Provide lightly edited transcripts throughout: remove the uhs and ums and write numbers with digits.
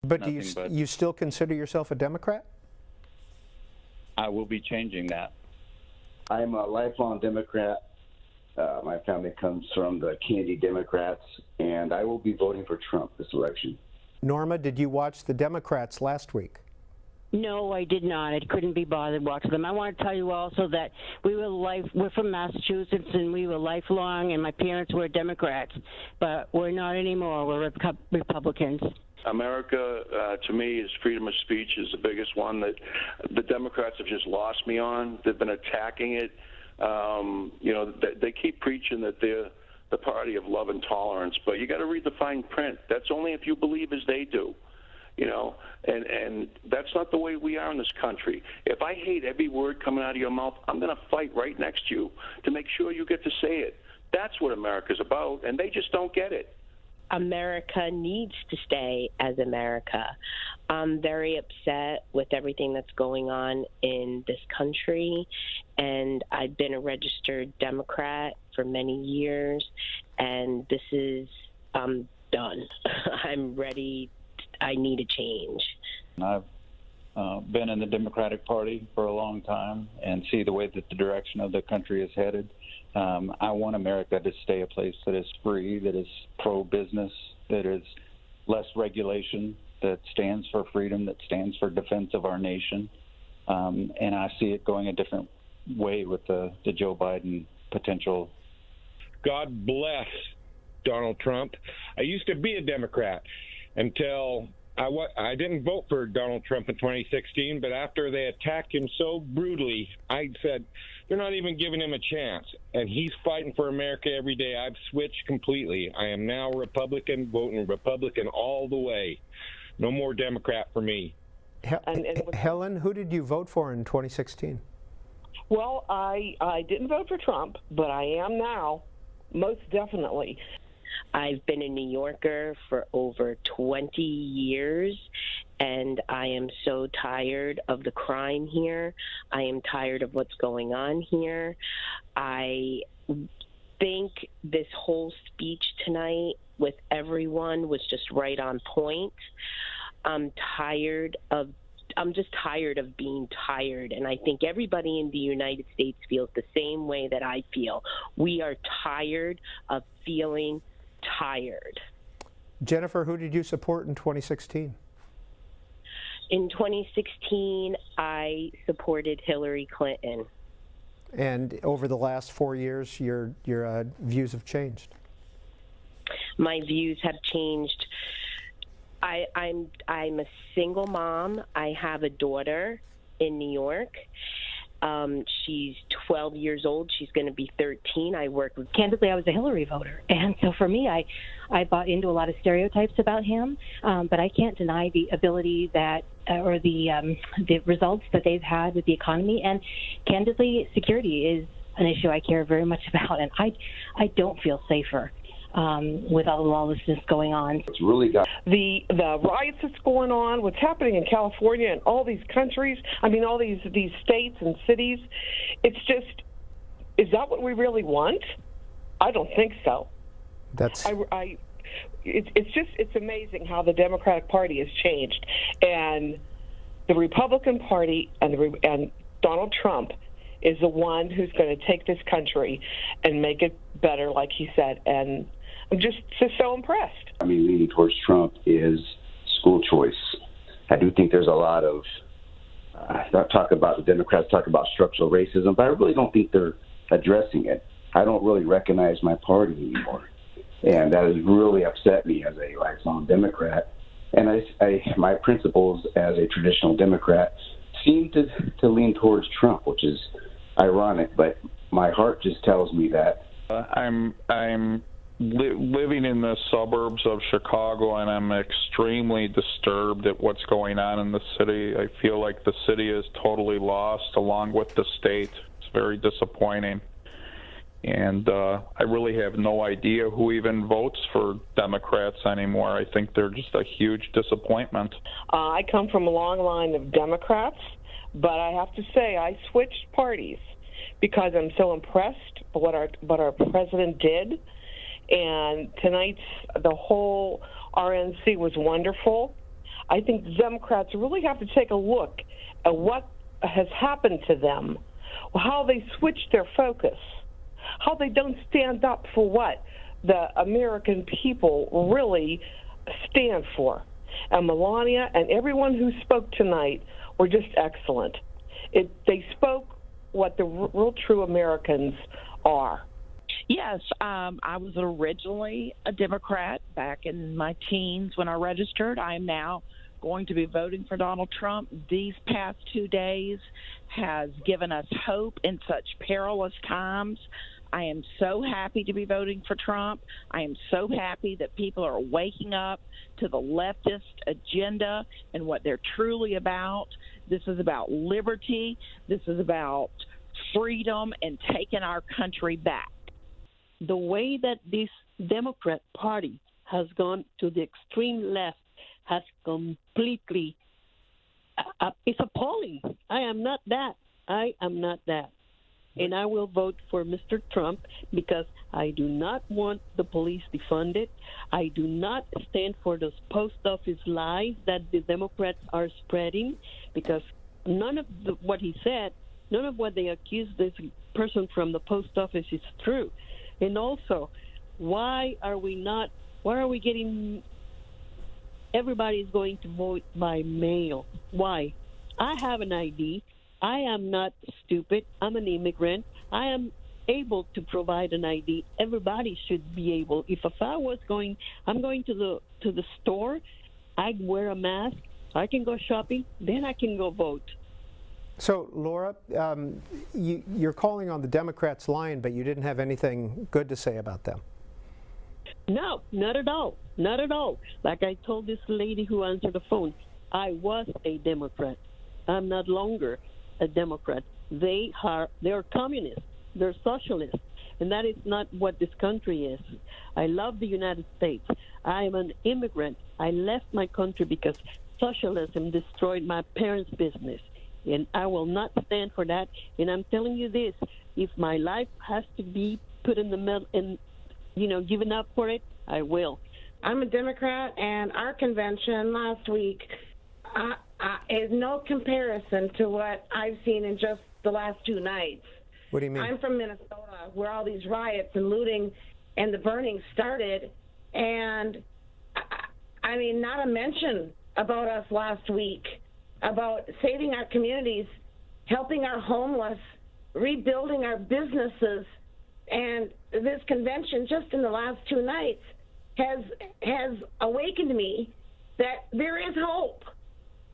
But do nothing but you still consider yourself a Democrat? I will be changing that. I'm a lifelong Democrat. My family comes from the Kennedy Democrats, and I will be voting for Trump this election. Norma, did you watch the Democrats last week? No, I did not. I couldn't be bothered watching them. I want to tell you also that we're from Massachusetts, and we were lifelong, and my parents were Democrats, but we're not anymore. We're Republicans. America, to me, is freedom of speech is the biggest one that the Democrats have just lost me on. They've been attacking it. They keep preaching that they're the party of love and tolerance, but you got to read the fine print. That's only if you believe as they do. And that's not the way we are in this country. If I hate every word coming out of your mouth, I'm going to fight right next to you to make sure you get to say it. That's what America's about, and they just don't get it. America needs to stay as America. I'm very upset with everything that's going on in this country, and I've been a registered Democrat for many years, and this is done. I'm ready. I need a change. I've been in the Democratic Party for a long time and see the way that the direction of the country is headed. I want America to stay a place that is free, that is pro-business, that is less regulation, that stands for freedom, that stands for defense of our nation. And I see it going a different way with the Joe Biden potential. God bless Donald Trump. I used to be a Democrat until I didn't vote for Donald Trump in 2016, but after they attacked him so brutally, I said, they're not even giving him a chance. And he's fighting for America every day. I've switched completely. I am now Republican, voting Republican all the way. No more Democrat for me. Helen, who did you vote for in 2016? Well, I didn't vote for Trump, but I am now, most definitely. I've been a New Yorker for over 20 years, and I am so tired of the crime here. I am tired of what's going on here. I think this whole speech tonight with everyone was just right on point. I'm just tired of being tired, and I think everybody in the United States feels the same way that I feel. We are tired of feeling tired. Jennifer, who did you support in 2016? In 2016, I supported Hillary Clinton. And over the last 4 years, your views have changed? My views have changed. I'm a single mom. I have a daughter in New York. She's 12 years old. She's going to be 13. I work with. Candidly, I was a Hillary voter, and so for me, I bought into a lot of stereotypes about him. But I can't deny the ability that, or the results that they've had with the economy, and candidly, security is an issue I care very much about, and I don't feel safer with all the lawlessness going on. It's really got the riots that's going on, what's happening in California and all these countries, I mean all these states and cities. It's just, is that what we really want? I don't think so. It's amazing how the Democratic Party has changed, and the Republican Party and Donald Trump is the one who's going to take this country and make it better, like he said, and I'm just so impressed. I mean, leaning towards Trump is school choice. I do think there's a lot of the Democrats talk about structural racism, but I really don't think they're addressing it. I don't really recognize my party anymore, and that has really upset me as a lifelong Democrat. And my principles as a traditional Democrat seem to lean towards Trump, which is ironic, but my heart just tells me that. I'm living in the suburbs of Chicago, and I'm extremely disturbed at what's going on in the city. I feel like the city is totally lost along with the state. It's very disappointing. And I really have no idea who even votes for Democrats anymore. I think they're just a huge disappointment. I come from a long line of Democrats, but I have to say I switched parties because I'm so impressed by what our president did. And tonight's, the whole RNC was wonderful. I think the Democrats really have to take a look at what has happened to them, how they switched their focus, how they don't stand up for what the American people really stand for. And Melania and everyone who spoke tonight were just excellent. They spoke what the real true Americans are. Yes, I was originally a Democrat back in my teens when I registered. I am now going to be voting for Donald Trump. These past 2 days has given us hope in such perilous times. I am so happy to be voting for Trump. I am so happy that people are waking up to the leftist agenda and what they're truly about. This is about liberty. This is about freedom and taking our country back. The way that this Democrat Party has gone to the extreme left has completely, it's appalling. I am not that. And I will vote for Mr. Trump because I do not want the police defunded. I do not stand for those post office lies that the Democrats are spreading, because none of what he said, none of what they accuse this person from the post office is true. And also, why are we getting, everybody's going to vote by mail? Why? I have an ID. I am not stupid. I'm an immigrant. I am able to provide an ID. Everybody should be able. If I was going, I'm going to the store, I wear a mask, I can go shopping, then I can go vote. So, Laura, you're calling on the Democrats' line, but you didn't have anything good to say about them. No, not at all. Not at all. Like I told this lady who answered the phone, I was a Democrat. I'm not longer a Democrat. They're communists. They're socialists. And that is not what this country is. I love the United States. I am an immigrant. I left my country because socialism destroyed my parents' business. And I will not stand for that. And I'm telling you this, if my life has to be put in the middle and, given up for it, I will. I'm a Democrat, and our convention last week is no comparison to what I've seen in just the last 2 nights. What do you mean? I'm from Minnesota, where all these riots and looting and the burning started. And, I mean, not a mention about us last week, about saving our communities, helping our homeless, rebuilding our businesses. And this convention, just in the last 2 nights, has awakened me that there is hope,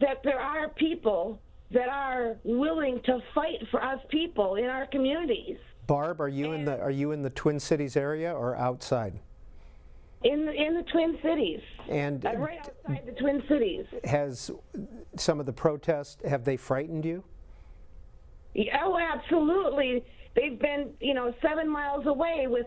that there are people that are willing to fight for us people in our communities. Barb, are you in the Twin Cities area or outside? In the Twin Cities. And right outside the Twin Cities. Has some of the protests, have they frightened you? Oh, absolutely. They've been, 7 miles away with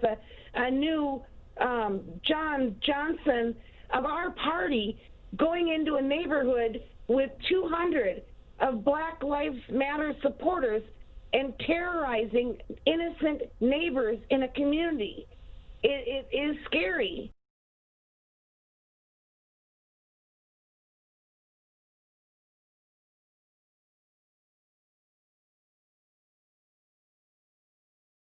a new John Johnson of our party going into a neighborhood with 200 of Black Lives Matter supporters and terrorizing innocent neighbors in a community. It is scary.